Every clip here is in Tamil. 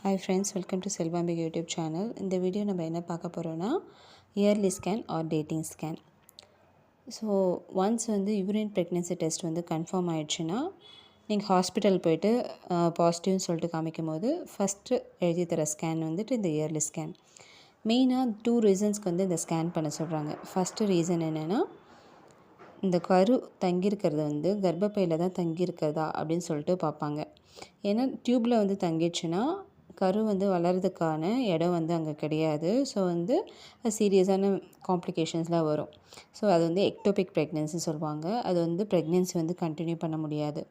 Hi friends, welcome to Selvaambik YouTube channel. இந்த வீடியோ நம்ம என்ன பார்க்க போகிறோன்னா early scan or dating scan. So once வந்து யூரின் ப்ரெக்னென்சி டெஸ்ட் வந்து கன்ஃபார்ம் ஆகிடுச்சுன்னா நீங்கள் ஹாஸ்பிட்டல் போய்ட்டு பாசிட்டிவ்னு சொல்லிட்டு காமிக்கும் போது ஃபஸ்ட்டு எழுதி தர ஸ்கேன் வந்துட்டு இந்த இயர்லி ஸ்கேன். மெயினாக 2 ரீசன்ஸ்க்கு வந்து இந்த ஸ்கேன் பண்ண சொல்கிறாங்க. ஃபஸ்ட்டு ரீசன் என்னென்னா இந்த கரு தங்கியிருக்கிறது வந்து கர்ப்பப்பையில் தான் தங்கியிருக்கிறதா அப்படின்னு சொல்லிட்டு பார்ப்பாங்க. ஏன்னா டியூப்பில் வந்து தங்கிடுச்சுன்னா கரு வந்து வளர்கிறதுக்கான இடம் வந்து அங்கே கிடையாது. ஸோ வந்து சீரியஸான காம்ப்ளிகேஷன்ஸ்லாம் வரும். ஸோ அது வந்து எக்டோபிக் ப்ரெக்னென்சி சொல்லுவாங்க. அது வந்து ப்ரெக்னென்சி வந்து கண்டினியூ பண்ண முடியாது.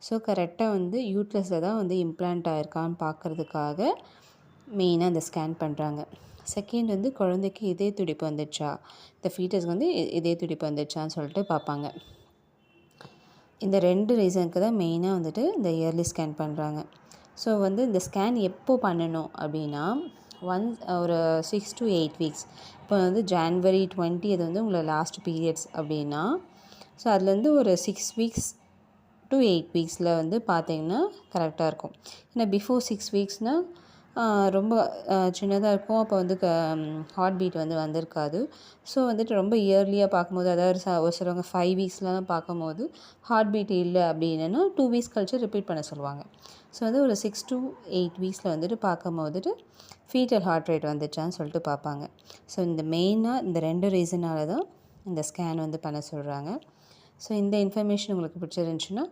ஸோ கரெக்டாக வந்து யூட்ரஸில் தான் வந்து இம்ப்ளான்ட் ஆகிருக்கான்னு பார்க்குறதுக்காக மெயினாக அந்த ஸ்கேன் பண்ணுறாங்க. செகண்ட் வந்து குழந்தைக்கு இதய துடிப்பு வந்துடுச்சா, இந்த ஃபீட்டஸ்க்கு வந்து இதய துடிப்பு வந்துடுச்சான்னு சொல்லிட்டு பார்ப்பாங்க. இந்த 2 ரீசனுக்கு தான் மெயினாக வந்துட்டு இந்த இயர்லி ஸ்கேன் பண்ணுறாங்க. ஸோ வந்து இந்த ஸ்கேன் எப்போ பண்ணணும் அப்படின்னா ஒரு 6 to 8 வீக்ஸ். இப்போ வந்து January 20 அது வந்து உங்களை லாஸ்ட் பீரியட்ஸ் அப்படின்னா ஸோ அதுலேருந்து ஒரு 6 வீக்ஸ் to 8 வீக்ஸில் வந்து பார்த்தீங்கன்னா கரெக்டாக இருக்கும். ஏன்னா பிஃபோர் 6 வீக்ஸ்னால் ரொம்ப சின்னதாக இருக்கும். அப்போ வந்து ஹார்ட் பீட் வந்து வந்திருக்காது. ஸோ வந்துட்டு ரொம்ப இயர்லியாக பார்க்கும்போது அதாவது ஒரு சிலவங்க 5 வீக்ஸ்லாம் பார்க்கும்போது ஹார்ட் பீட் இல்லை அப்படின்னா 2 வீக்ஸ் கழிச்சு ரிப்பீட் பண்ண சொல்லுவாங்க. ஸோ வந்து ஒரு 6 to 8 வீக்ஸில் வந்துட்டு பார்க்கும்போதுட்டு ஃபீட்டல் ஹார்ட் ரேட் வந்துச்சான்னு சொல்லிட்டு பார்ப்பாங்க. ஸோ இந்த மெயினாக இந்த 2 ரீசனால தான் இந்த ஸ்கேன் வந்து பண்ண சொல்கிறாங்க. ஸோ இந்த இன்ஃபர்மேஷன் உங்களுக்கு பிடிச்சிருந்துச்சுன்னா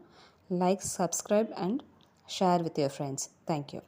like, subscribe and share with your friends. Thank you.